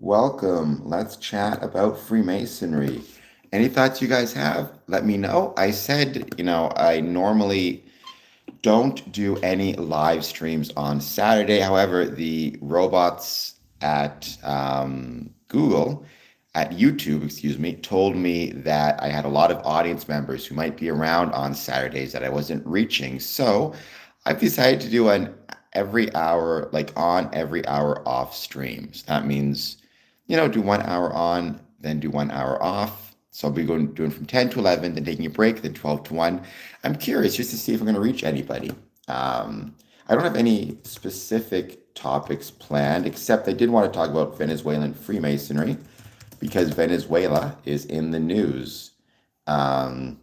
Welcome. Let's chat about Freemasonry. Any thoughts you guys have? Let me know. I said, I normally don't do any live streams on Saturday. However, the robots at Google, at YouTube, excuse me, told me that I had a lot of audience members who might be around on Saturdays that I wasn't reaching. So I've decided to do an every hour, like on every hour off streams. That means, do 1 hour on, then do 1 hour off. So I'll be doing from 10 to 11, then taking a break, then 12 to 1. I'm curious just to see if I'm going to reach anybody. I don't have any specific topics planned, except I did want to talk about Venezuelan Freemasonry because Venezuela is in the news. Um,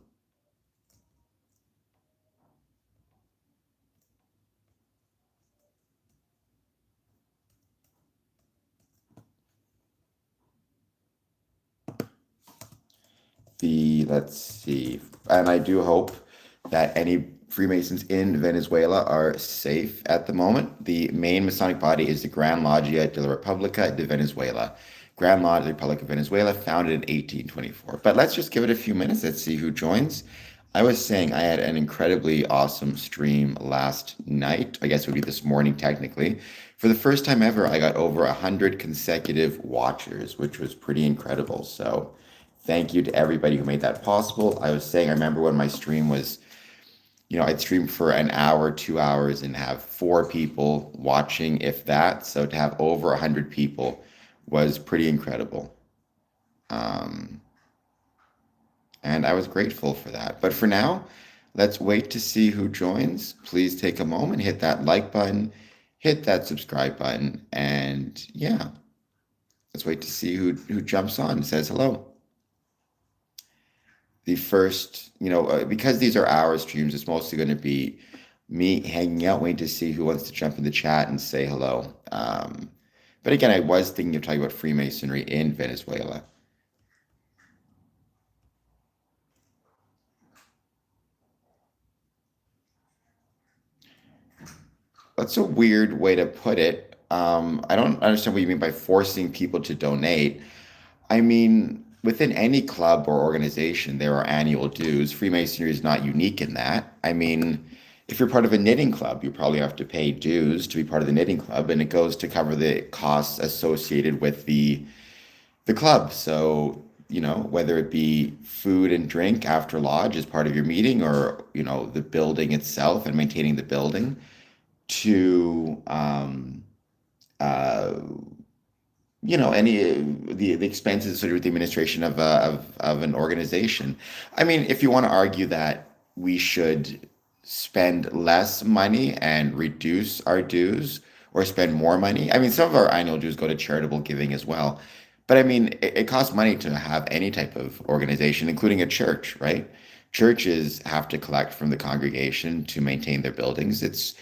let's see, and I do hope that any Freemasons in Venezuela are safe at the moment. The main Masonic body is the Gran Logia de la República de Venezuela. Gran Lodge of the Republic of Venezuela, founded in 1824. But let's just give it a few minutes. Let's see who joins. I was saying I had an incredibly awesome stream last night. I guess it would be this morning, technically. For the first time ever, I got over 100 consecutive watchers, which was pretty incredible. So thank you to everybody who made that possible. I was saying, I remember when my stream was, I'd stream for an hour, 2 hours, and have four people watching, if that. So to have over 100 people was pretty incredible. Um, and I was grateful for that. But for now, let's wait to see who joins. Please take a moment, hit that like button, hit that subscribe button, and yeah, let's wait to see who jumps on and says hello. The first, because these are hour streams, it's mostly going to be me hanging out, waiting to see who wants to jump in the chat and say hello. But again, I was thinking of talking about Freemasonry in Venezuela. That's a weird way to put it. I don't understand what you mean by forcing people to donate. I mean, within any club or organization, there are annual dues. Freemasonry is not unique in that. I mean, if you're part of a knitting club, you probably have to pay dues to be part of the knitting club, and it goes to cover the costs associated with the club. So, whether it be food and drink after lodge as part of your meeting, or, the building itself and maintaining the building, to uh, any the expenses associated with the administration of an organization. I mean, if you want to argue that we should spend less money and reduce our dues, or spend more money, I mean, some of our annual dues go to charitable giving as well. But I mean, it costs money to have any type of organization, including a church, right? Churches have to collect from the congregation to maintain their buildings. It's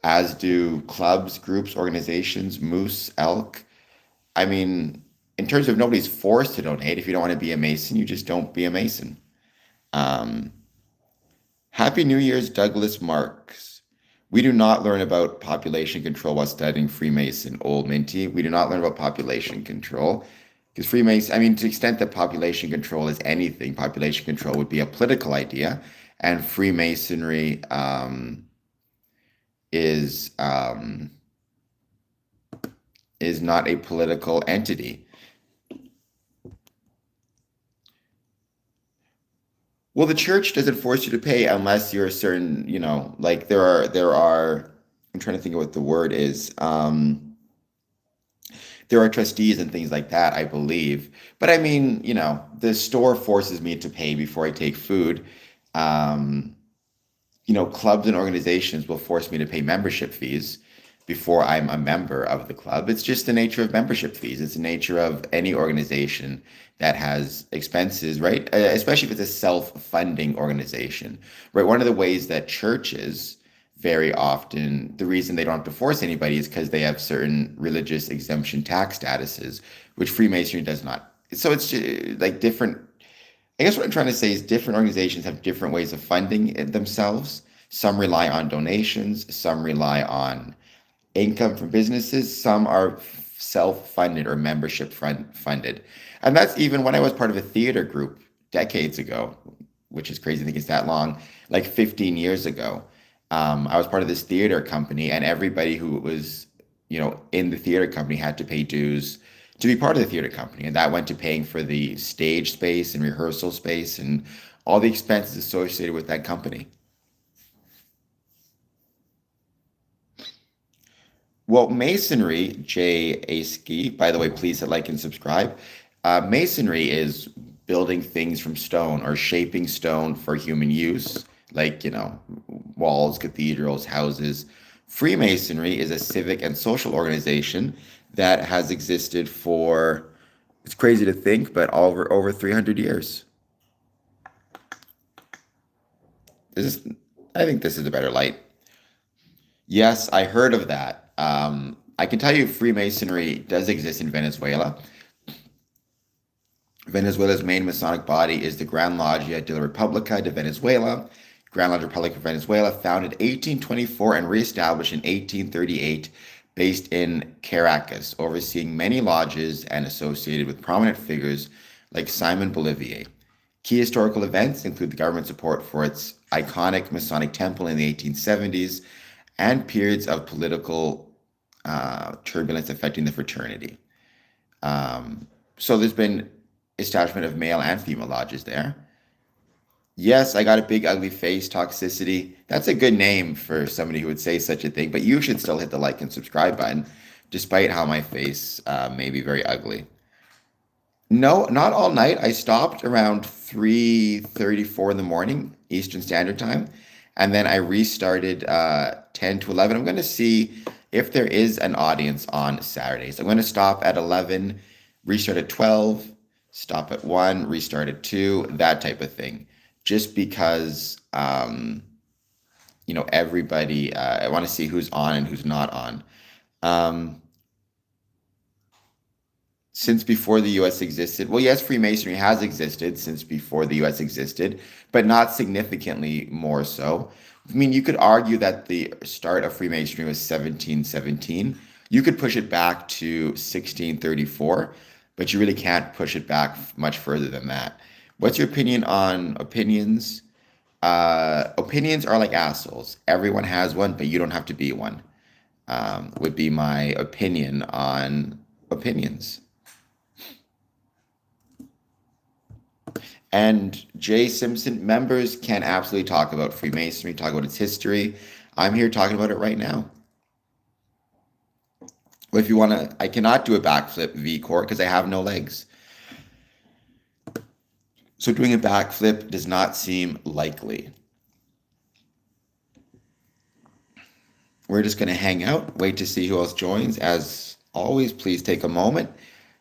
as do clubs, groups, organizations, moose, elk. I mean, in terms of nobody's forced to donate, if you don't want to be a Mason, you just don't be a Mason. Um, Happy New Year's, Douglas Marks. We do not learn about population control while studying Freemason, Old Minty. We do not learn about population control because Freemason, I mean, to the extent that population control is anything, population control would be a political idea, and Freemasonry is um, is not a political entity. Well, the church doesn't force you to pay unless you're a certain, like there are, I'm trying to think of what the word is. There are trustees and things like that, I believe. But I mean, the store forces me to pay before I take food. Um, Clubs and organizations will force me to pay membership fees before I'm a member of the club. It's just the nature of membership fees. It's the nature of any organization that has expenses, right? Especially if it's a self-funding organization, right? One of the ways that churches very often, the reason they don't have to force anybody is because they have certain religious exemption tax statuses, which Freemasonry does not. So it's just like different. I guess what I'm trying to say is different organizations have different ways of funding it themselves. Some rely on donations, some rely on income from businesses, some are self-funded or funded. And that's even when I was part of a theater group decades ago, which is crazy to think it's that long, like 15 years ago. I was part of this theater company, and everybody who was, in the theater company had to pay dues to be part of the theater company. And that went to paying for the stage space and rehearsal space and all the expenses associated with that company. Well, Masonry, Jay Aski, by the way, please hit like and subscribe. Masonry is building things from stone or shaping stone for human use, like, walls, cathedrals, houses. Freemasonry is a civic and social organization that has existed for, it's crazy to think, but over 300 years. This is, I think this is a better light. Yes, I heard of that. I can tell you Freemasonry does exist in Venezuela. Venezuela's main Masonic body is the Gran Logia de la República de Venezuela, Grand Lodge Republic of Venezuela, founded 1824 and reestablished in 1838, based in Caracas, overseeing many lodges and associated with prominent figures like Simon Bolivier. Key historical events include the government support for its iconic Masonic Temple in the 1870s and periods of political turbulence affecting the fraternity. So there's been establishment of male and female lodges there. Yes, I got a big ugly face, toxicity. That's a good name for somebody who would say such a thing, but you should still hit the like and subscribe button, despite how my face may be very ugly. No, not all night. I stopped around 3:34 in the morning, Eastern Standard Time, and then I restarted 10 to 11. I'm going to see if there is an audience on Saturdays. I'm going to stop at 11, restart at 12, stop at 1, restart at 2, that type of thing. Just because, everybody, I want to see who's on and who's not on. Since before the U.S. existed, well, yes, Freemasonry has existed since before the U.S. existed, but not significantly more so. I mean, you could argue that the start of Freemasonry was 1717. You could push it back to 1634, but you really can't push it back much further than that. What's your opinion on opinions? Opinions are like assholes. Everyone has one, but you don't have to be one. Would be my opinion on opinions. And Jay Simpson, members can absolutely talk about Freemasonry, talk about its history. I'm here talking about it right now. Well, if you want to, I cannot do a backflip V-core because I have no legs. So doing a backflip does not seem likely. We're just going to hang out, wait to see who else joins. As always, please take a moment,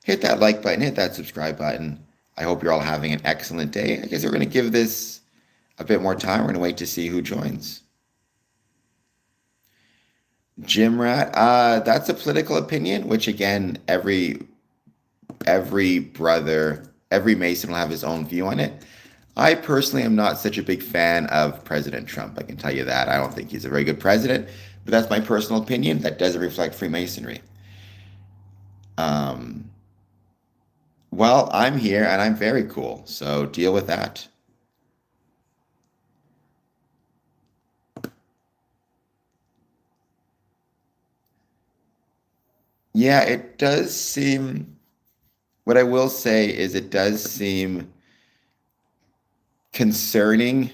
hit that like button, hit that subscribe button. I hope you're all having an excellent day. I guess we're going to give this a bit more time. We're going to wait to see who joins. Gym rat, that's a political opinion, which again, every brother, every Mason will have his own view on it. I personally am not such a big fan of President Trump. I can tell you that. I don't think he's a very good president, but that's my personal opinion. That doesn't reflect Freemasonry. Well, I'm here and I'm very cool, so deal with that. Yeah, it does seem, what I will say is it does seem concerning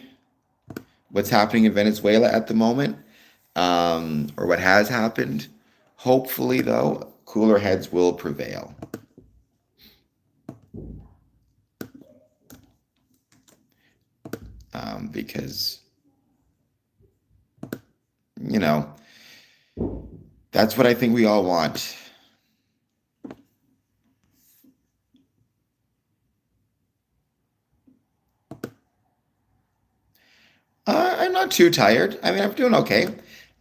what's happening in Venezuela at the moment, or what has happened. Hopefully, though, cooler heads will prevail. Because, that's what I think we all want. I'm not too tired. I mean, I'm doing okay.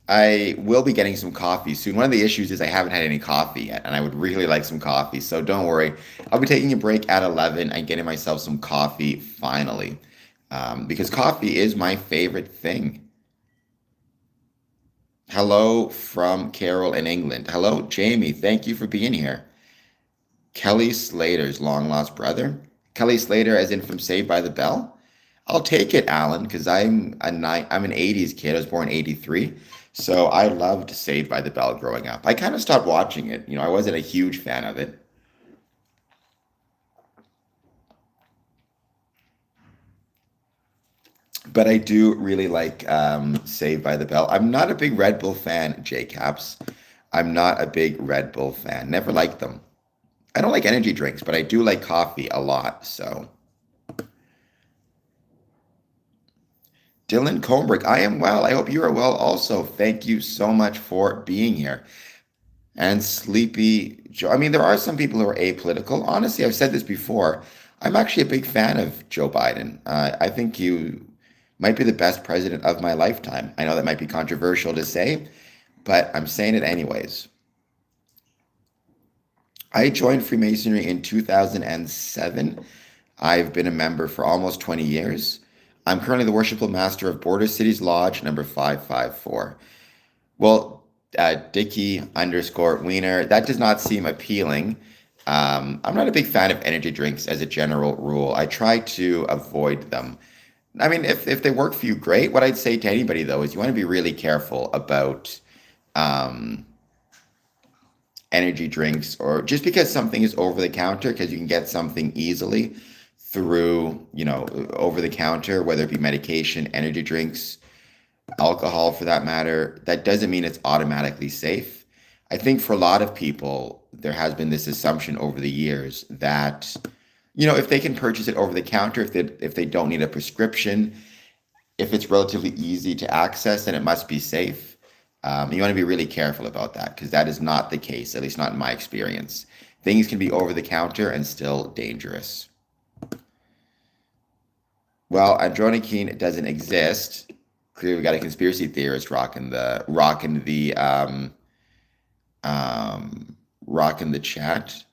I will be getting some coffee soon. One of the issues is I haven't had any coffee yet, and I would really like some coffee. So don't worry. I'll be taking a break at 11 and getting myself some coffee finally. Because coffee is my favorite thing. Hello from Carol in England. Hello, Jamie. Thank you for being here. Kelly Slater's long lost brother. Kelly Slater, as in from Saved by the Bell. I'll take it, Alan, because I'm an '80s kid. I was born '83, so I loved Saved by the Bell growing up. I kind of stopped watching it. I wasn't a huge fan of it, but I do really like Saved by the Bell. I'm not a big Red Bull fan, J Caps. I'm not a big Red Bull fan. Never liked them. I don't like energy drinks, but I do like coffee a lot. So, Dylan Combrick, I am well. I hope you are well also. Thank you so much for being here. And Sleepy Joe. I mean, there are some people who are apolitical. Honestly, I've said this before. I'm actually a big fan of Joe Biden. I think you might be the best president of my lifetime. I know that might be controversial to say, but I'm saying it anyways. I joined Freemasonry in 2007. I've been a member for almost 20 years. I'm currently the worshipful master of Border Cities Lodge number 554. Well, Dicky underscore Wiener, that does not seem appealing. I'm not a big fan of energy drinks as a general rule. I try to avoid them. I mean, if they work for you, great. What I'd say to anybody, though, is you want to be really careful about um, energy drinks or just because something is over the counter, because you can get something easily through, over the counter, whether it be medication, energy drinks, alcohol for that matter, that doesn't mean it's automatically safe. I think for a lot of people, there has been this assumption over the years that, if they can purchase it over the counter, if they don't need a prescription, if it's relatively easy to access, then it must be safe. You want to be really careful about that because that is not the case, at least not in my experience. Things can be over the counter and still dangerous. Well, Andronikine doesn't exist. Clearly, we got a conspiracy theorist rocking the chat.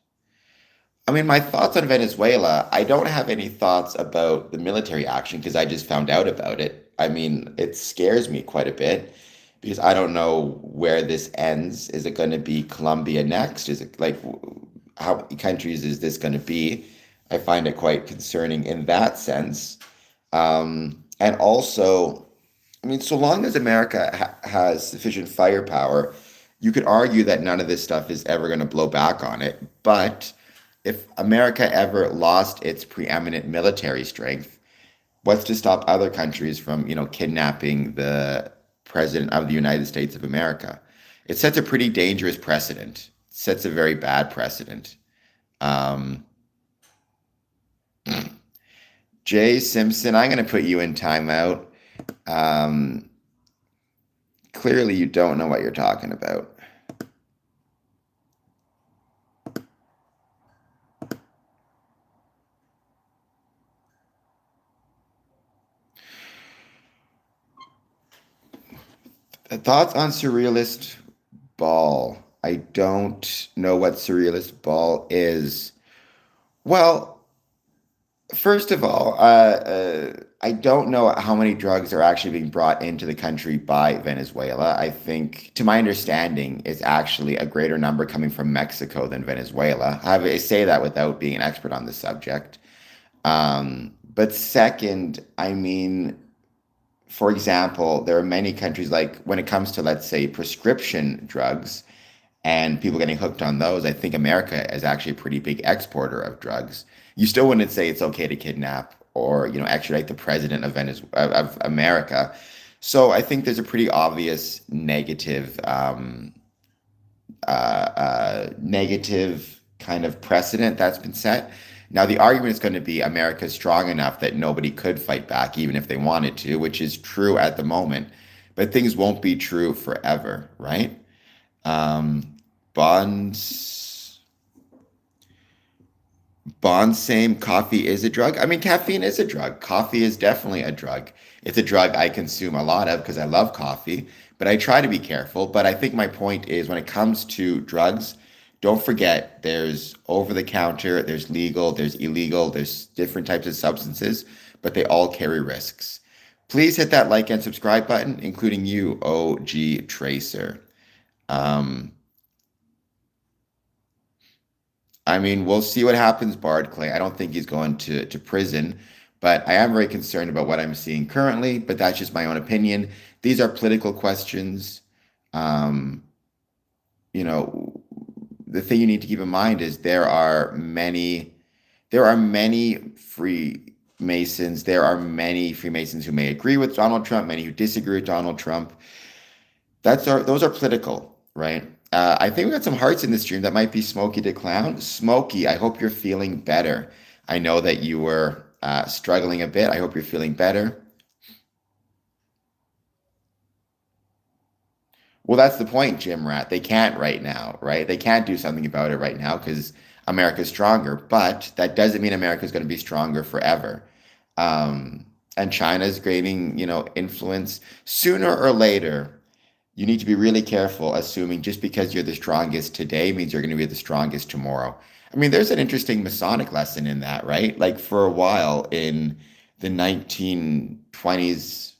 I mean, my thoughts on Venezuela, I don't have any thoughts about the military action because I just found out about it. I mean, it scares me quite a bit because I don't know where this ends. Is it going to be Colombia next? Is it like how many countries is this going to be? I find it quite concerning in that sense. And also, I mean, so long as America has sufficient firepower, you could argue that none of this stuff is ever going to blow back on it. But if America ever lost its preeminent military strength, what's to stop other countries from, kidnapping the president of the United States of America? It sets a pretty dangerous precedent. It sets a very bad precedent. Um, Jay Simpson, I'm going to put you in timeout. Um, Clearly, you don't know what you're talking about. Thoughts on surrealist ball? I don't know what surrealist ball is. Well, first of all, I don't know how many drugs are actually being brought into the country by Venezuela. I think, to my understanding, it's actually a greater number coming from Mexico than Venezuela. I say that without being an expert on the subject. But second, I mean, for example, there are many countries like when it comes to, let's say, prescription drugs and people getting hooked on those, I think America is actually a pretty big exporter of drugs. You still wouldn't say it's okay to kidnap or, extradite the president of Venezuela, of America. So I think there's a pretty obvious negative kind of precedent that's been set. Now, the argument is going to be America's strong enough that nobody could fight back, even if they wanted to, which is true at the moment. But things won't be true forever, right? Bonds, Bond, same. Coffee is a drug. I mean, caffeine is a drug. Coffee is definitely a drug. It's a drug I consume a lot of because I love coffee, but I try to be careful. But I think my point is when it comes to drugs, don't forget there's over the counter, there's legal, there's illegal, there's different types of substances, but they all carry risks. Please hit that like and subscribe button, including you, OG Tracer. Um, I mean, we'll see what happens, Bard Clay. I don't think he's going to prison, but I am very concerned about what I'm seeing currently, but that's just my own opinion. These are political questions. Um, you know, the thing you need to keep in mind is there are many Freemasons. There are many Freemasons who may agree with Donald Trump, many who disagree with Donald Trump. Those are political, right? I think we got some hearts in this stream that might be Smokey the Clown. Smokey, I hope you're feeling better. I know that you were struggling a bit. I hope you're feeling better. Well, that's the point, Jim Rat. They can't right now, right? They can't do something about it right now because America's stronger. But that doesn't mean America's going to be stronger forever. And China's gaining, influence sooner or later. You need to be really careful assuming just because you're the strongest today means you're going to be the strongest tomorrow. I mean, there's an interesting Masonic lesson in that, right? Like for a while in the 1920s,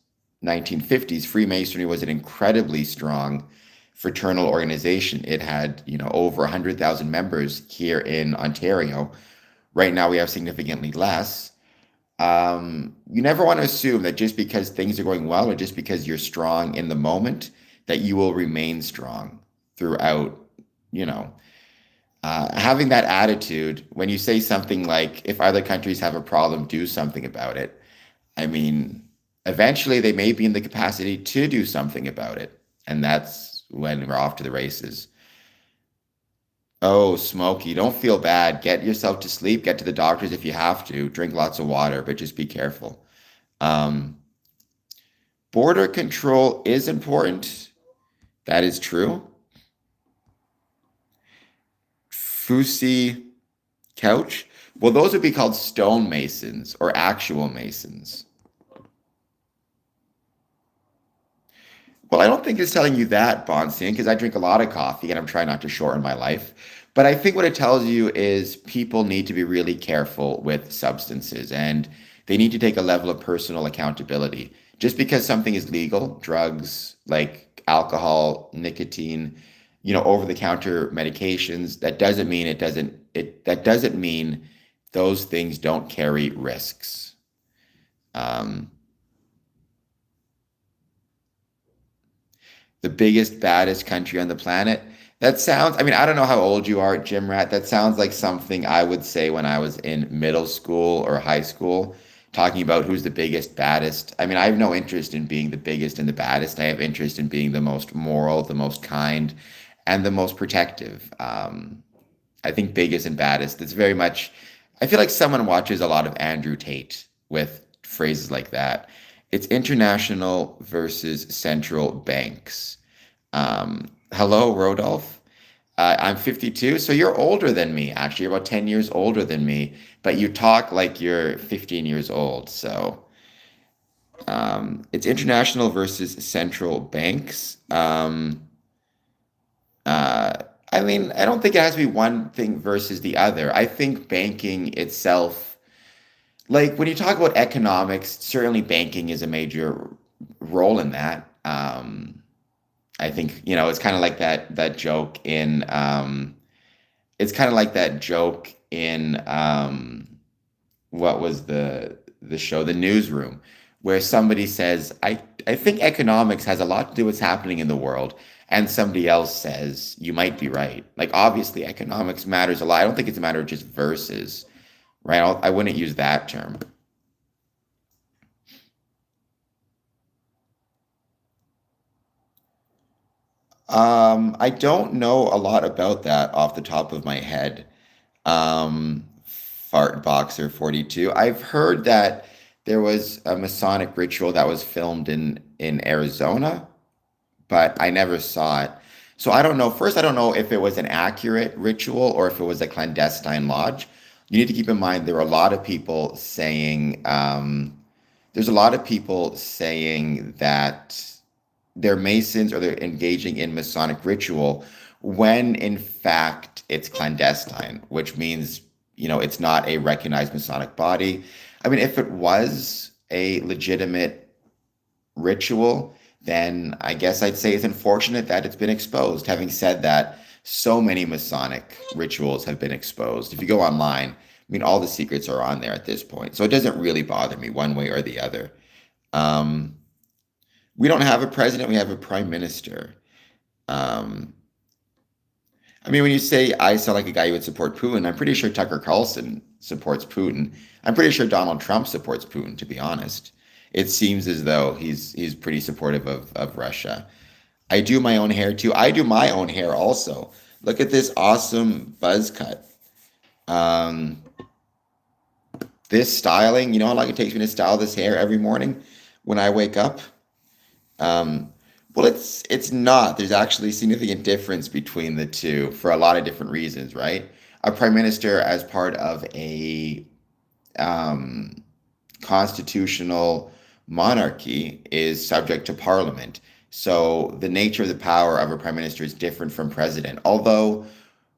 1950s, Freemasonry was an incredibly strong fraternal organization. It had, over 100,000 members here in Ontario. Right now, we have significantly less. You never want to assume that just because things are going well or just because you're strong in the moment, that you will remain strong throughout, you know. Having that attitude, when you say something like, if other countries have a problem, do something about it. I mean, eventually they may be in the capacity to do something about it. And that's when we're off to the races. Oh, Smokey, don't feel bad. Get yourself to sleep. Get to the doctors if you have to. Drink lots of water, but just be careful. Um, Border control is important. That is true. Fusi couch. Well, those would be called stone masons or actual masons. Well, I don't think it's telling you that, Bonsian, because I drink a lot of coffee and I'm trying not to shorten my life. But I think what it tells you is people need to be really careful with substances and they need to take a level of personal accountability. Just because something is legal, drugs like alcohol, nicotine, over-the-counter medications, that doesn't mean those things don't carry risks. Um, the biggest, baddest country on the planet. That sounds, I mean, I don't know how old you are, Jim Rat. That sounds like something I would say when I was in middle school or high school, talking about who's the biggest, baddest. I mean, I have no interest in being the biggest and the baddest. I have interest in being the most moral, the most kind, and the most protective. I think biggest and baddest. It's very much, I feel like someone watches a lot of Andrew Tate with phrases like that. It's international versus central banks. Hello, Rodolph. I'm 52, so you're older than me, actually. You're about 10 years older than me, but you talk like you're 15 years old. So it's international versus central banks. Uh, I mean, I don't think it has to be one thing versus the other. I think banking itself, like when you talk about economics, certainly banking is a major role in that. I think, it's kind of like that joke in it's kind of like that joke in what was the show, The Newsroom, where somebody says, I think economics has a lot to do with what's happening in the world. And somebody else says, you might be right. Like, obviously, economics matters a lot. I don't think it's a matter of just versus, right? I wouldn't use that term. I don't know a lot about that off the top of my head. Fart Boxer 42. I've heard that there was a Masonic ritual that was filmed in Arizona, but I never saw it. So I don't know. First, I don't know if it was an accurate ritual or if it was a clandestine lodge. You need to keep in mind there are a lot of people saying there's a lot of people saying that they're Masons or they're engaging in Masonic ritual when in fact it's clandestine, which means, it's not a recognized Masonic body. I mean, if it was a legitimate ritual, then I guess I'd say it's unfortunate that it's been exposed. Having said that, so many Masonic rituals have been exposed. If you go online, I mean, all the secrets are on there at this point. So it doesn't really bother me one way or the other. Um, we don't have a president, we have a prime minister. Um, I mean, when you say I sound like a guy who would support Putin, I'm pretty sure Tucker Carlson supports Putin. I'm pretty sure Donald Trump supports Putin, to be honest. It seems as though he's pretty supportive of Russia. I do my own hair too. I do my own hair also. Look at this awesome buzz cut. Um, this styling, you know how long it takes me to style this hair every morning when I wake up? Um, well, it's not. There's actually a significant difference between the two for a lot of different reasons, right? A prime minister, as part of a um, constitutional monarchy, is subject to parliament. So the nature of the power of a prime minister is different from president. Although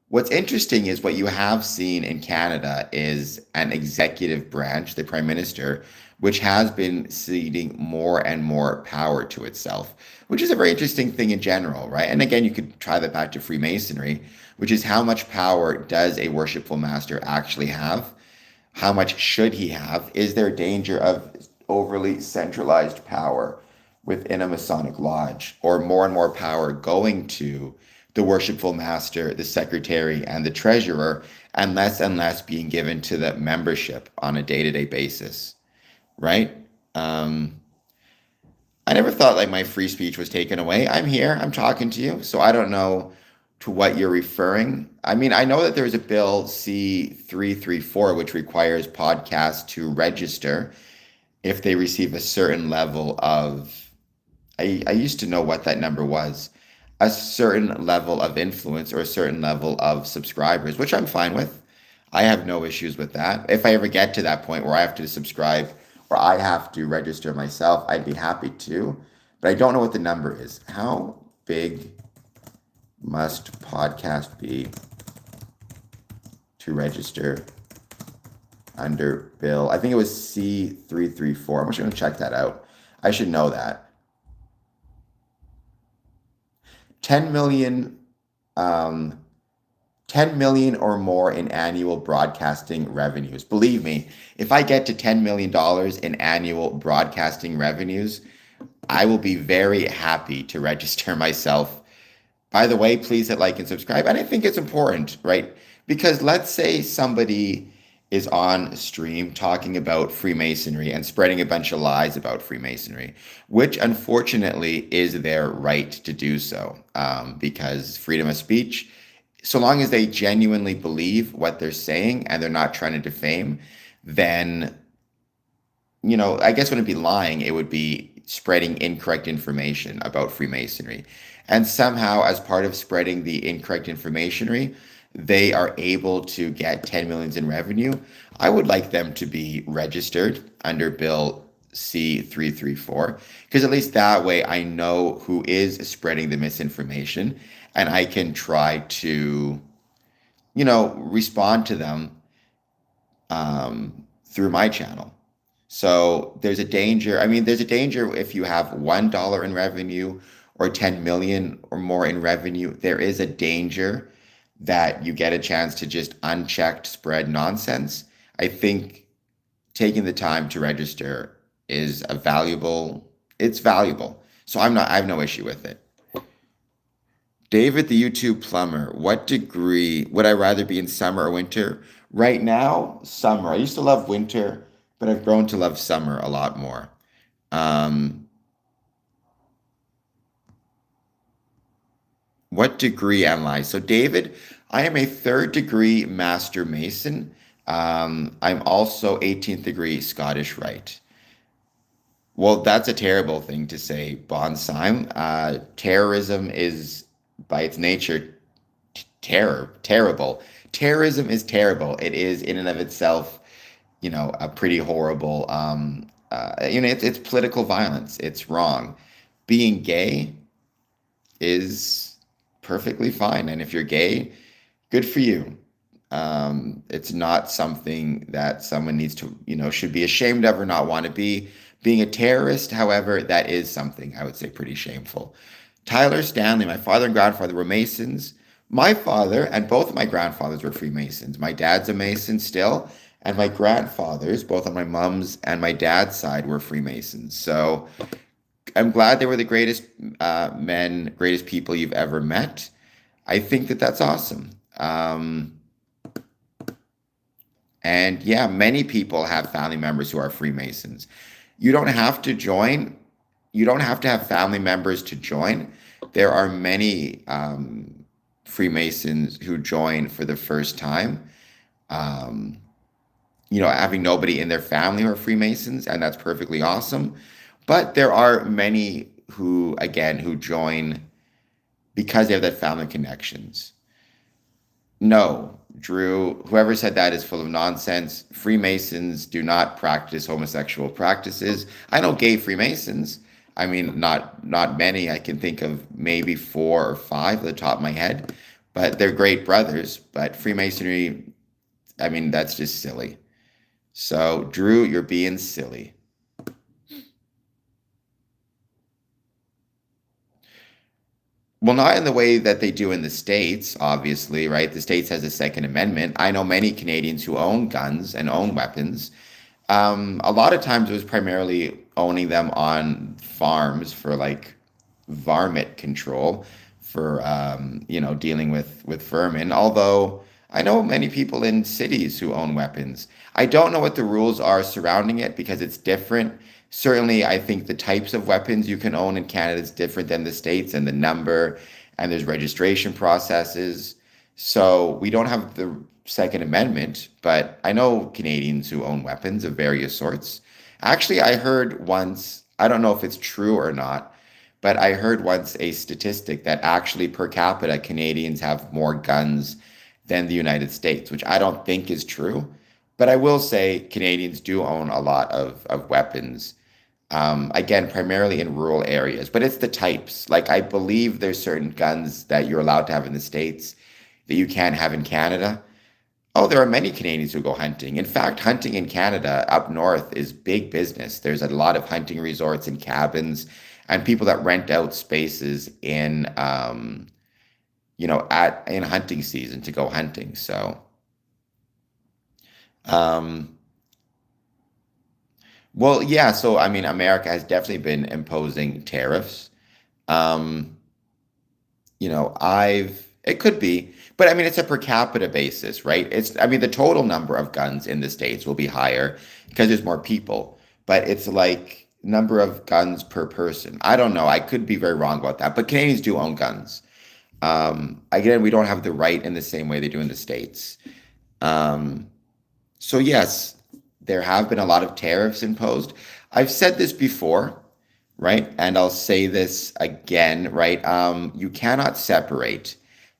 what's interesting is what you have seen in Canada is an executive branch, the prime minister, which has been ceding more and more power to itself, which is a very interesting thing in general, right? And again, you could try that back to Freemasonry, which is how much power does a worshipful master actually have? How much should he have? Is there danger of overly centralized power within a Masonic lodge, or more and more power going to the worshipful master, the secretary, and the treasurer, and less being given to the membership on a day-to-day basis, right? Um, I never thought like my free speech was taken away. I'm here, I'm talking to you, so I don't know to what you're referring. I mean, I know that there's a bill C-334 which requires podcasts to register if they receive a certain level of, I used to know what that number was, a certain level of influence or a certain level of subscribers, which I'm fine with. I have no issues with that. If I ever get to that point where I have to subscribe or I have to register myself, I'd be happy to. But I don't know what the number is. How big must podcast be to register under bill? I think it was C-334. I'm just going to check that out. I should know that. 10 million, 10 million or more in annual broadcasting revenues. Believe me, if I get to $10 million in annual broadcasting revenues, I will be very happy to register myself. By the way, please hit like and subscribe. And I think it's important, right? Because let's say somebody is on stream talking about Freemasonry and spreading a bunch of lies about Freemasonry, which unfortunately is their right to do so, because freedom of speech, so long as they genuinely believe what they're saying and they're not trying to defame, then, you know, I guess when it'd be lying, it would be spreading incorrect information about Freemasonry. And somehow, as part of spreading the incorrect information, they are able to get 10 millions in revenue. I would like them to be registered under Bill C-334, because at least that way I know who is spreading the misinformation and I can try to, you know, respond to them through my channel. So there's a danger. I mean, there's a danger if you have $1 in revenue or 10 million or more in revenue. There is a danger that you get a chance to just unchecked spread nonsense. I think taking the time to register is it's valuable. So I have no issue with it. David, the YouTube plumber, what degree would I rather be in, summer or winter? Right now, summer. I used to love winter, but I've grown to love summer a lot more. Um, what degree am I? So, David, I am a third degree Master Mason. I'm also 18th degree Scottish Rite. Well, that's a terrible thing to say, Bonsheim. Terrorism is, by its nature, terrible. Terrorism is terrible. It is, in and of itself, you know, a pretty horrible. You know, it's political violence. It's wrong. Being gay is perfectly fine, and if you're gay, good for you. It's not something that someone needs to, you know, should be ashamed of or not want to be. Being a terrorist, however, that is something I would say pretty shameful. Tyler Stanley, my father and grandfather were Masons. My father and both of my grandfathers were Freemasons. My dad's a Mason still, and my grandfathers, both on my mom's and my dad's side, were Freemasons. So I'm glad they were the greatest men, greatest people you've ever met. I think that that's awesome. And yeah, many people have family members who are Freemasons. You don't have to join. You don't have to have family members to join. There are many Freemasons who join for the first time. Um, Having nobody in their family who are Freemasons, and that's perfectly awesome. But there are many who, again, who join because they have that family connections. No, Drew, whoever said that is full of nonsense. Freemasons do not practice homosexual practices. I know gay Freemasons. I mean, not many. I can think of maybe four or five at the top of my head, but they're great brothers. But Freemasonry, I mean, that's just silly. So, Drew, you're being silly. Well, not in the way that they do in the States, obviously, right? The States has a Second Amendment. I know many Canadians who own guns and own weapons. A lot of times it was primarily owning them on farms for like varmint control, for dealing with vermin. Although I know many people in cities who own weapons. I don't know what the rules are surrounding it because it's different. Certainly, I think the types of weapons you can own in Canada is different than the States, and the number, and there's registration processes. So we don't have the Second Amendment, but I know Canadians who own weapons of various sorts. Actually, I heard once, I don't know if it's true or not, but I heard once a statistic that actually per capita Canadians have more guns than the United States, which I don't think is true. But I will say Canadians do own a lot of weapons. Again, primarily in rural areas, but it's the types. Like I believe there's certain guns that you're allowed to have in the States that you can't have in Canada. Oh, there are many Canadians who go hunting. In fact, hunting in Canada up north is big business. There's a lot of hunting resorts and cabins and people that rent out spaces in hunting season to go hunting. So, um, well, yeah. So, I mean, America has definitely been imposing tariffs. Um, it could be, but I mean, it's a per capita basis, right? I mean, the total number of guns in the States will be higher because there's more people, but it's like number of guns per person. I don't know. I could be very wrong about that, but Canadians do own guns. Again, we don't have the right in the same way they do in the States. Um, so yes, there have been a lot of tariffs imposed. I've said this before, right? And I'll say this again, right? You cannot separate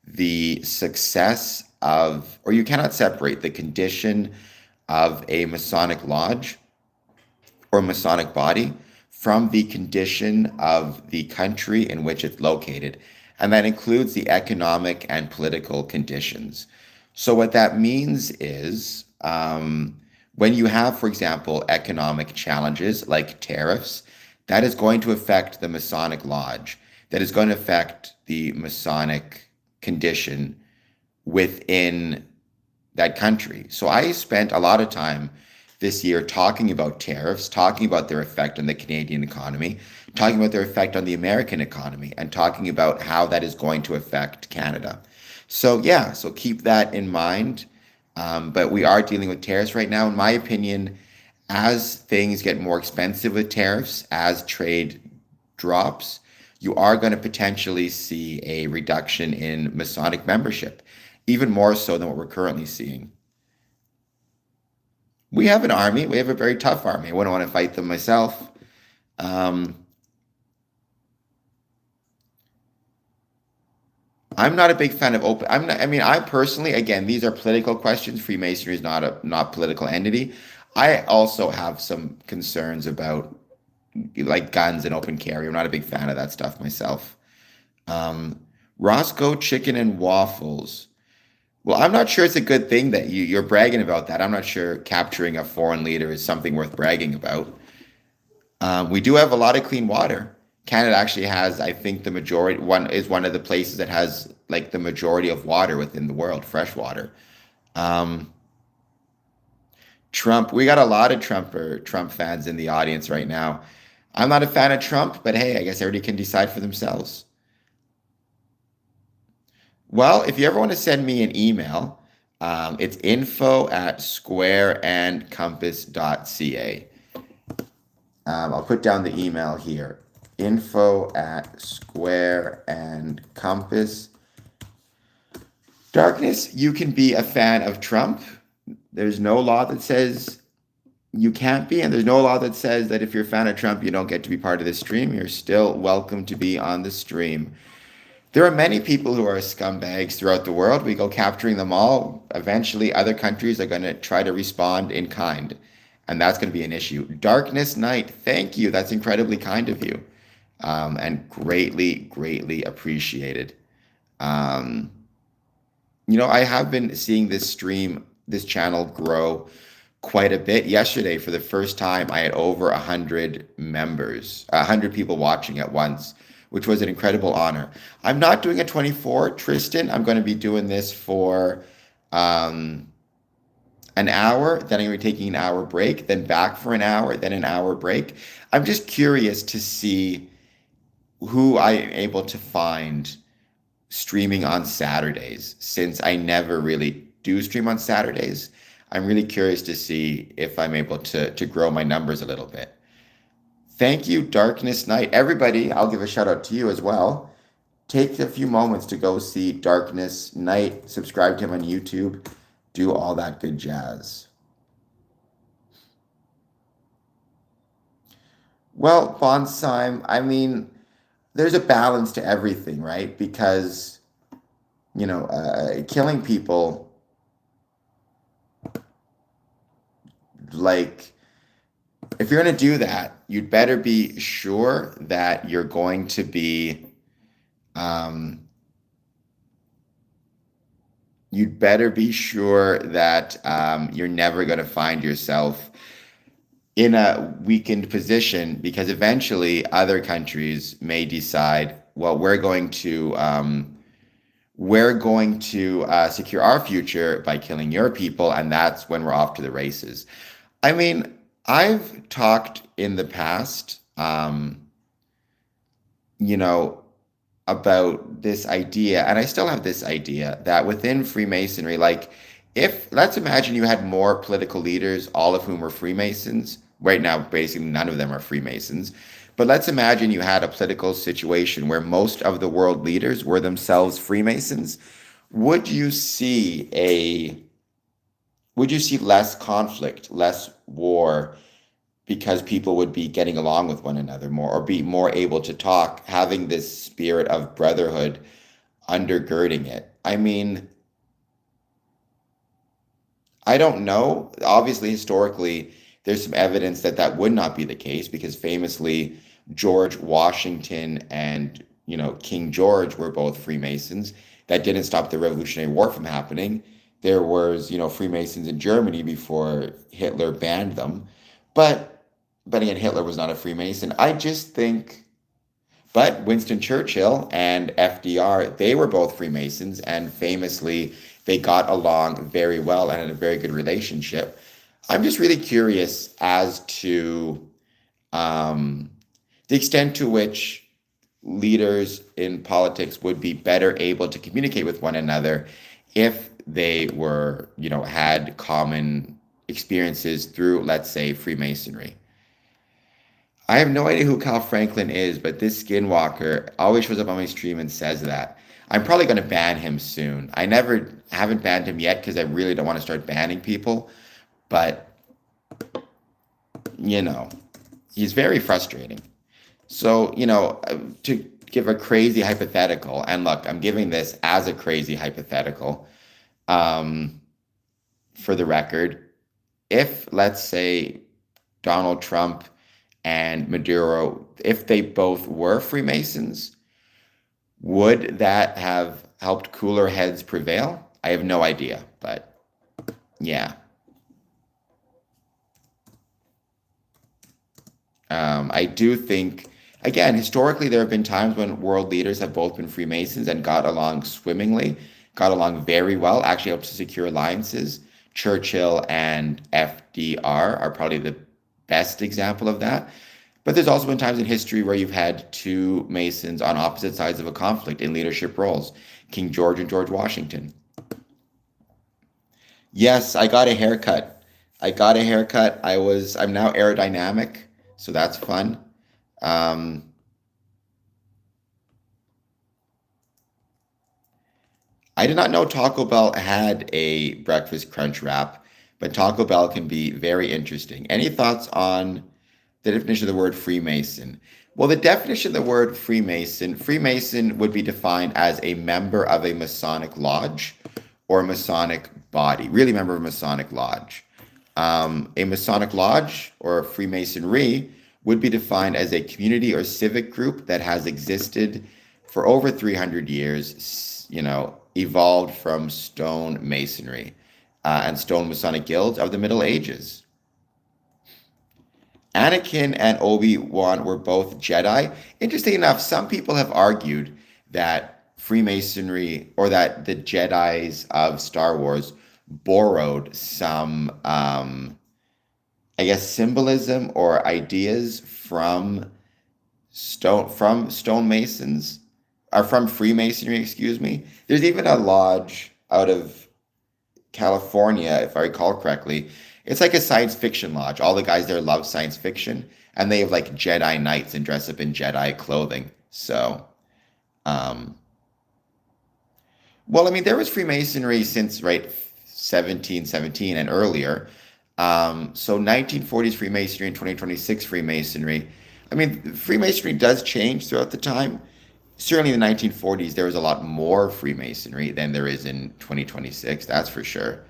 the success of, or you cannot separate the condition of a Masonic lodge or Masonic body from the condition of the country in which it's located. And that includes the economic and political conditions. So, what that means is when you have, for example, economic challenges like tariffs, that is going to affect the Masonic lodge, that is going to affect the Masonic condition within that country. So I spent a lot of time this year talking about tariffs, talking about their effect on the Canadian economy, talking about their effect on the American economy, and talking about how that is going to affect Canada. So yeah, so keep that in mind. But we are dealing with tariffs right now. In my opinion, as things get more expensive with tariffs, as trade drops, you are going to potentially see a reduction in Masonic membership, even more so than what we're currently seeing. We have an army. We have a very tough army. I wouldn't want to fight them myself. Um, I'm not a big fan of open. I'm not, I mean, I personally, again, these are political questions. Freemasonry is not a not political entity. I also have some concerns about like guns and open carry. I'm not a big fan of that stuff myself. Um, Roscoe Chicken and Waffles. Well, I'm not sure it's a good thing that you're bragging about that. I'm not sure capturing a foreign leader is something worth bragging about. We do have a lot of clean water. Canada actually has, I think, the majority, one of the places that has like the majority of water within the world, fresh water. Um, Trump, we got a lot of Trump fans in the audience right now. I'm not a fan of Trump, but hey, I guess everybody can decide for themselves. Well, if you ever want to send me an email, it's info@squareandcompass.ca. I'll put down the email here. Info@squareandcompass. Darkness, you can be a fan of Trump. There's no law that says you can't be, and there's no law that says that if you're a fan of Trump, you don't get to be part of this stream. You're still welcome to be on the stream. There are many people who are scumbags throughout the world. We go capturing them all. Eventually, other countries are going to try to respond in kind, and that's going to be an issue. Darkness Night, thank you. That's incredibly kind of you, and greatly, greatly appreciated. Um, I have been seeing this channel grow quite a bit. Yesterday, for the first time, I had over 100 members, 100 people watching at once, which was an incredible honor. I'm not doing a 24, Tristan. I'm going to be doing this for um, an hour. Then I'm going to be taking an hour break, then back for an hour, then an hour break. I'm just curious to see who I am able to find streaming on Saturdays, since I never really do stream on Saturdays. I'm really curious to see if I'm able to grow my numbers a little bit. Thank you, Darkness Night. Everybody, I'll give a shout out to you as well. Take a few moments to go see Darkness Night, subscribe to him on YouTube, do all that good jazz. Well, Bonsheim, I mean, there's a balance to everything, right? Because, killing people, like, if you're going to do that, you'd better be sure that you're going to be, you'd better be sure that you're never going to find yourself in a weakened position, because eventually other countries may decide, well, we're going to secure our future by killing your people, and that's when we're off to the races. I mean, I've talked in the past, you know, about this idea, and I still have this idea that within Freemasonry, like, if let's imagine you had more political leaders, all of whom were Freemasons. Right now, basically, none of them are Freemasons. But let's imagine you had a political situation where most of the world leaders were themselves Freemasons. Would you see a would you see less conflict, less war, because people would be getting along with one another more, or be more able to talk, having this spirit of brotherhood undergirding it? I mean, I don't know. Obviously, historically, there's some evidence that that would not be the case, because famously, George Washington and, King George were both Freemasons. That didn't stop the Revolutionary War from happening. There was, Freemasons in Germany before Hitler banned them. But but again, Hitler was not a Freemason. I just think, but Winston Churchill and FDR, they were both Freemasons, and famously, they got along very well and had a very good relationship. I'm just really curious as to um, the extent to which leaders in politics would be better able to communicate with one another if they were, had common experiences through, let's say, Freemasonry. I have no idea who Kyle Franklin is, but this skinwalker always shows up on my stream and says that. I'm probably going to ban him soon. Haven't banned him yet because I really don't want to start banning people, but you know, he's very frustrating. So, to give a crazy hypothetical, and look, I'm giving this as a crazy hypothetical, um, for the record, if, let's say, Donald Trump and Maduro, if they both were Freemasons, would that have helped cooler heads prevail? I have no idea, but yeah. I do think, again, historically, there have been times when world leaders have both been Freemasons and got along swimmingly, got along very well, actually helped to secure alliances. Churchill and FDR are probably the best example of that. But there's also been times in history where you've had two Masons on opposite sides of a conflict in leadership roles, King George and George Washington. Yes, I got a haircut. I got a haircut. I'm now aerodynamic, so that's fun. Um, I did not know Taco Bell had a breakfast crunch wrap, but Taco Bell can be very interesting. Any thoughts on the definition of the word Freemason? Well, the definition of the word Freemason would be defined as a member of a Masonic lodge or Masonic body, really member of a Masonic lodge. A Masonic lodge or Freemasonry would be defined as a community or civic group that has existed for over 300 years, evolved from stone masonry and stone Masonic guilds of the Middle Ages. Anakin and Obi-Wan were both Jedi. Interesting enough, some people have argued that Freemasonry or that the Jedis of Star Wars borrowed some, I guess, symbolism or ideas from stonemasons or from Freemasonry, excuse me. There's even a lodge out of California, if I recall correctly. It's like a science fiction lodge. All the guys there love science fiction, and they have like Jedi knights and dress up in Jedi clothing. So, um, well, I mean, there was Freemasonry since right 1717 and earlier. So 1940s Freemasonry and 2026 Freemasonry. I mean, Freemasonry does change throughout the time. Certainly in the 1940s, there was a lot more Freemasonry than there is in 2026. That's for sure.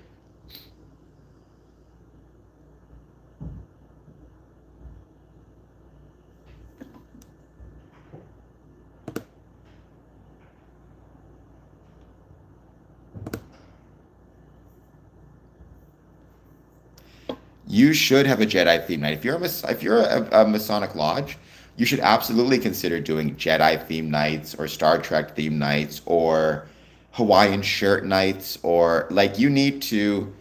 You should have a Jedi theme night. If you're a Masonic lodge, you should absolutely consider doing Jedi theme nights or Star Trek theme nights or Hawaiian shirt nights or like you need to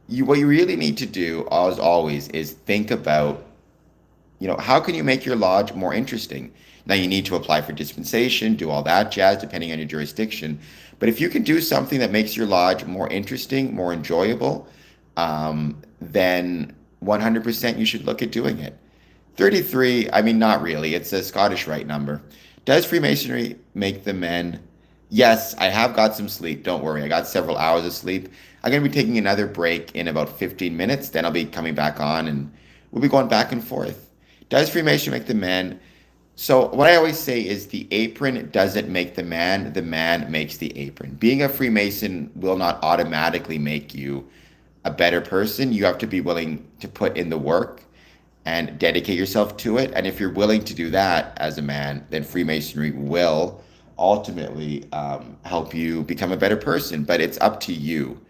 you what you really need to do as always is think about how can you make your lodge more interesting? Now you need to apply for dispensation, do all that jazz depending on your jurisdiction. But if you can do something that makes your lodge more interesting, more enjoyable, then 100% you should look at doing it. 33, I mean, not really. It's a Scottish Rite number. Does Freemasonry make the men? Yes, I have got some sleep. Don't worry. I got several hours of sleep. I'm going to be taking another break in about 15 minutes. Then I'll be coming back on and we'll be going back and forth. Does Freemason make the man? So, what I always say is the apron doesn't make the man makes the apron. Being a Freemason will not automatically make you a better person. You have to be willing to put in the work and dedicate yourself to it. And if you're willing to do that as a man, then Freemasonry will ultimately help you become a better person. But it's up to you.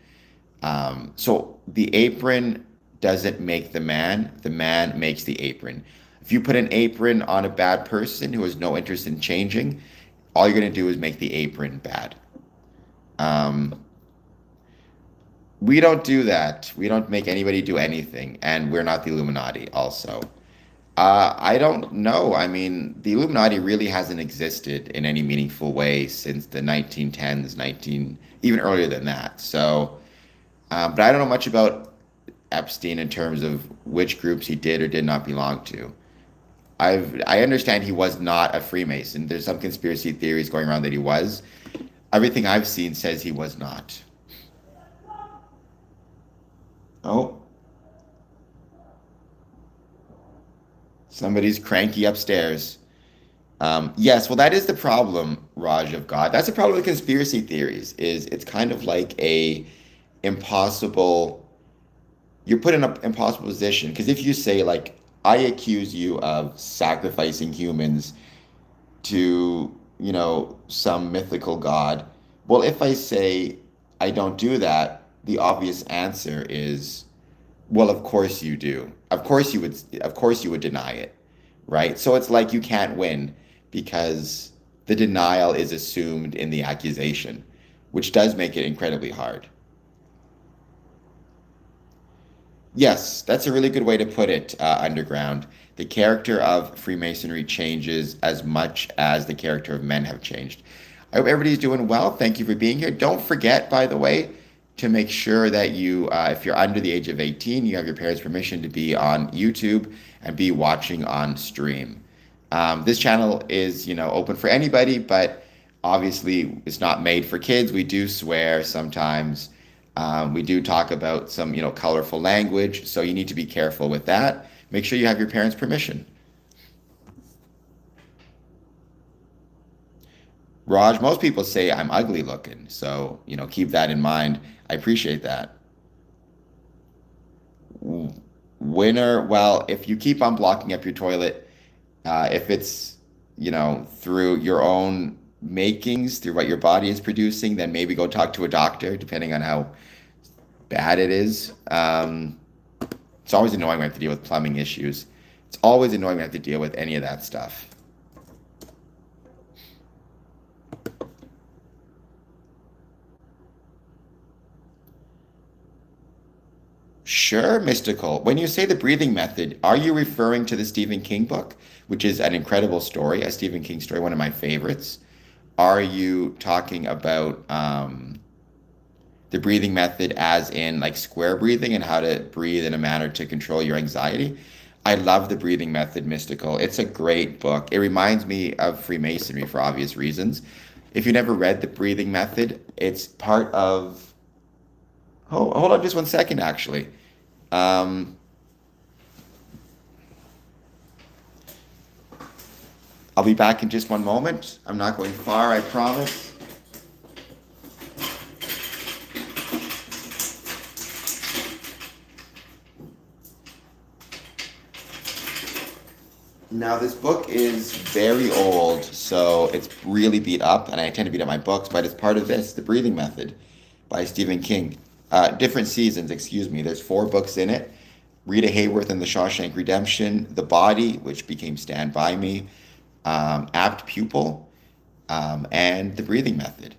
So the apron doesn't make the man makes the apron. If you put an apron on a bad person who has no interest in changing, all you're going to do is make the apron bad. Um, we don't do that. We don't make anybody do anything, and we're not the Illuminati, also. I don't know. I mean, the Illuminati really hasn't existed in any meaningful way since the 1910s, even earlier than that. So, but I don't know much about Epstein in terms of which groups he did or did not belong to. I understand he was not a Freemason. There's some conspiracy theories going around that he was. Everything I've seen says he was not. Oh, somebody's cranky upstairs. Yes, well, that is the problem, Raj of God. That's the problem with conspiracy theories. Is it's kind of like a impossible. You're put in an impossible position because if you say like, I accuse you of sacrificing humans to, some mythical god. Well, if I say I don't do that, the obvious answer is, well, of course you do. Of course you would deny it. right? So it's like you can't win because the denial is assumed in the accusation, which does make it incredibly hard. Yes, that's a really good way to put it, Underground. The character of Freemasonry changes as much as the character of men have changed. I hope everybody's doing well. Thank you for being here. Don't forget, by the way, to make sure that you, if you're under the age of 18, you have your parents' permission to be on YouTube and be watching on stream. This channel is, open for anybody, but obviously it's not made for kids. We do swear sometimes. We do talk about some, colorful language, so you need to be careful with that. Make sure you have your parents' permission. Raj, most people say I'm ugly looking, so, keep that in mind. I appreciate that. Winner, well, if you keep on blocking up your toilet, if it's, through your own makings, through what your body is producing, then maybe go talk to a doctor, depending on how bad it is. It's always annoying when we have to deal with plumbing issues. It's always annoying when we have to deal with any of that stuff. Sure, mystical. When you say the breathing method, are you referring to the Stephen King book, which is an incredible story, a Stephen King story, one of my favorites? Are you talking about the breathing method as in like square breathing and how to breathe in a manner to control your anxiety? I love the breathing method, mystical. It's a great book. It reminds me of Freemasonry for obvious reasons. If you never read the breathing method, it's part of. Oh, hold on just one second, actually. Um, I'll be back in just one moment. I'm not going far, I promise. Now, this book is very old, so it's really beat up, and I tend to beat up my books, but it's part of this, The Breathing Method by Stephen King. Different seasons, excuse me. There's four books in it. Rita Hayworth and the Shawshank Redemption, The Body, which became Stand By Me, Apt Pupil, and The Breathing Method.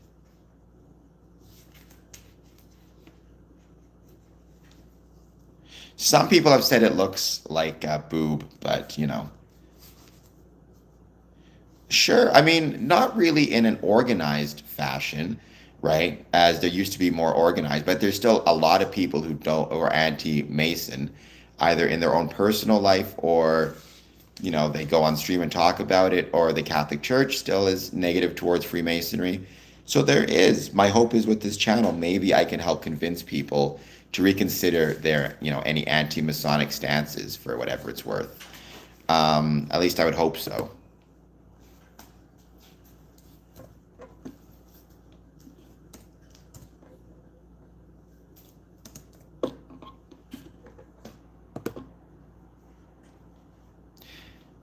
Some people have said it looks like a boob, but Sure. I mean, not really in an organized fashion, right? As there used to be more organized, but there's still a lot of people who don't or anti-Mason, either in their own personal life or, they go on stream and talk about it, or the Catholic Church still is negative towards Freemasonry. So there is, my hope is with this channel, maybe I can help convince people to reconsider their, any anti-Masonic stances for whatever it's worth. At least I would hope so.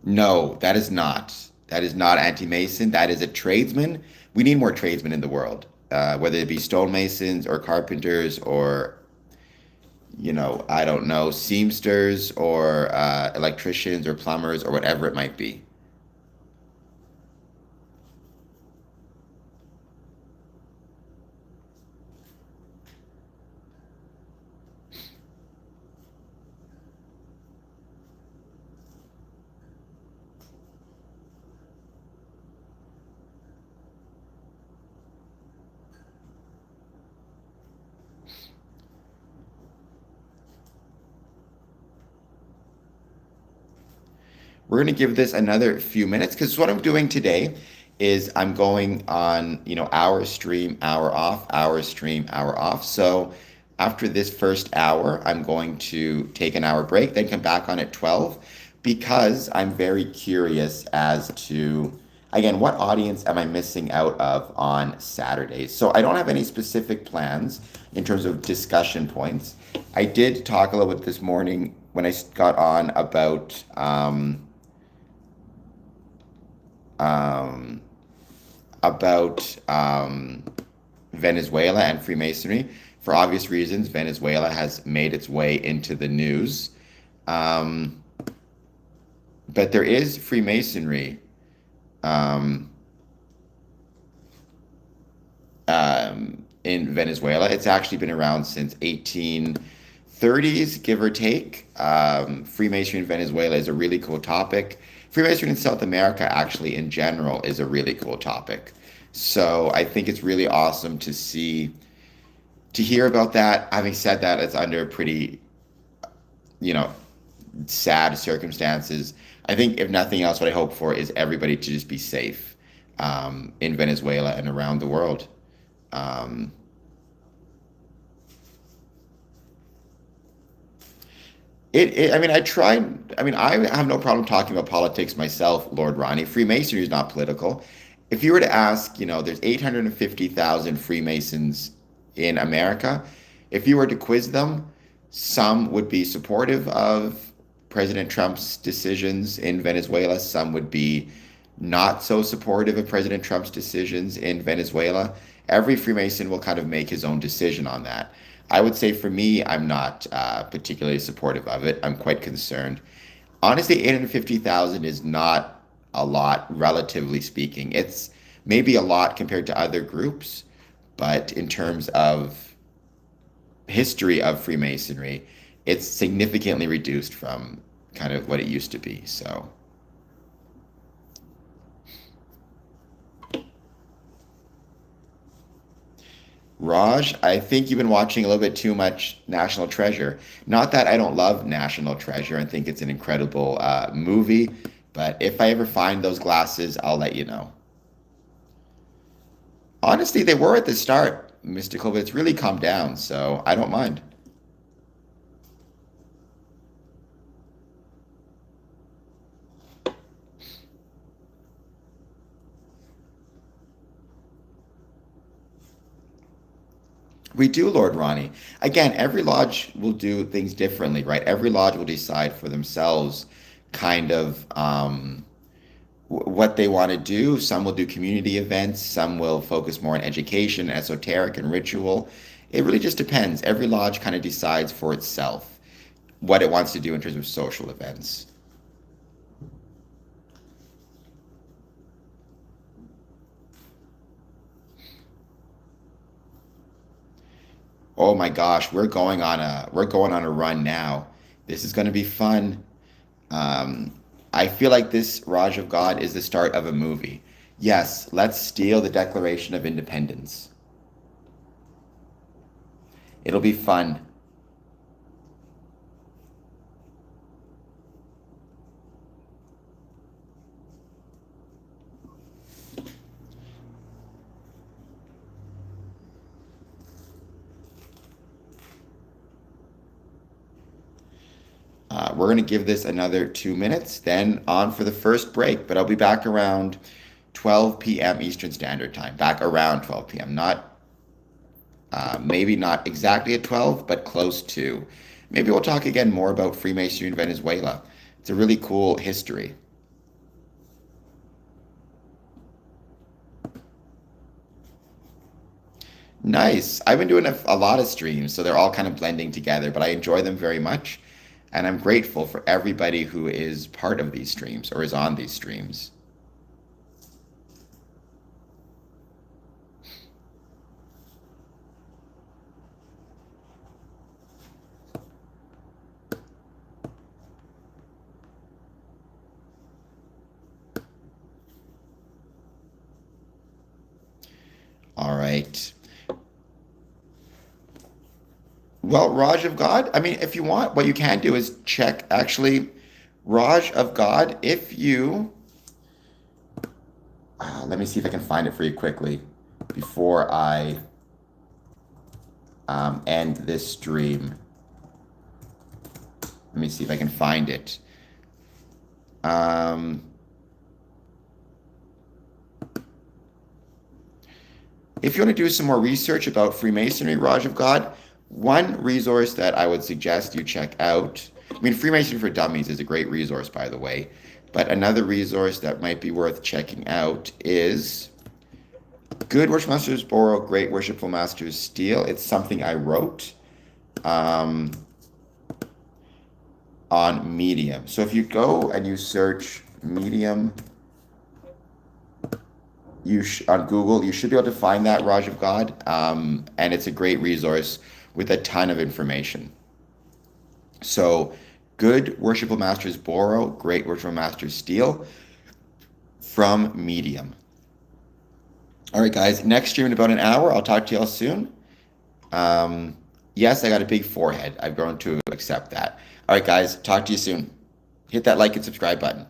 No, that is not. That is not anti-Mason. That is a tradesman. We need more tradesmen in the world, whether it be stonemasons or carpenters or, I don't know, seamsters or electricians or plumbers or whatever it might be. We're going to give this another few minutes because what I'm doing today is I'm going on, hour stream, hour off, hour stream, hour off. So after this first hour, I'm going to take an hour break, then come back on at 12 because I'm very curious as to, again, what audience am I missing out of on Saturdays? So I don't have any specific plans in terms of discussion points. I did talk a little bit this morning when I got on um, about Venezuela and Freemasonry. For obvious reasons, Venezuela has made its way into the news. Um, but there is Freemasonry um, in Venezuela. It's actually been around since 1830s, give or take. Freemasonry in Venezuela is a really cool topic. Freemasonry in South America, actually, in general, is a really cool topic. So I think it's really awesome to hear about that. Having said that, it's under pretty, you know, sad circumstances. I think if nothing else, what I hope for is everybody to just be safe in Venezuela and around the world. Um, I mean, I have no problem talking about politics myself, Lord Ronnie. Freemasonry is not political. If you were to ask, there's 850,000 Freemasons in America. If you were to quiz them, some would be supportive of President Trump's decisions in Venezuela. Some would be not so supportive of President Trump's decisions in Venezuela. Every Freemason will kind of make his own decision on that. I would say for me, I'm not particularly supportive of it. I'm quite concerned. Honestly, 850,000 is not a lot, relatively speaking. It's maybe a lot compared to other groups, but in terms of history of Freemasonry, it's significantly reduced from kind of what it used to be. So, Raj, I think you've been watching a little bit too much National Treasure. Not that I don't love National Treasure and think it's an incredible movie, but if I ever find those glasses, I'll let you know. Honestly, they were at the start, Mystical, but it's really calmed down, so I don't mind. We do, Lord Ronnie. Again, every lodge will do things differently, right? Every lodge will decide for themselves kind of what they want to do. Some will do community events, some will focus more on education, esoteric, and ritual. It really just depends. Every lodge kind of decides for itself what it wants to do in terms of social events. Oh my gosh, we're going on a run now. This is going to be fun. Um, I feel like this Raj of God is the start of a movie. Yes, let's steal the Declaration of Independence. It'll be fun. We're going to give this another 2 minutes, then on for the first break. But I'll be back around 12 p.m. Eastern Standard Time. Back around 12 p.m. Not maybe not exactly at 12, but close to. Maybe we'll talk again more about Freemasonry in Venezuela. It's a really cool history. Nice. I've been doing a lot of streams, so they're all kind of blending together, but I enjoy them very much. And I'm grateful for everybody who is part of these streams or is on these streams. All right. Well, Raj of God, I mean, if you want, what you can do is check actually Raj of God. If you, let me see if I can find it for you quickly before I end this stream. Let me see if I can find it. Um, if you want to do some more research about Freemasonry, Raj of God, one resource that I would suggest you check out, I mean, Freemasonry for Dummies is a great resource, by the way, but another resource that might be worth checking out is Good Worship Masters Borrow, Great Worshipful Masters Steal. It's something I wrote. Um, on Medium. So if you go and you search Medium on Google, you should be able to find that Raj of God, and it's a great resource with a ton of information. So good worshipful masters borrow, great worshipful masters steal from Medium. All right, guys, next stream in about an hour. I'll talk to y'all soon. Yes, I got a big forehead. I've grown to accept that. All right, guys, talk to you soon. Hit that like and subscribe button.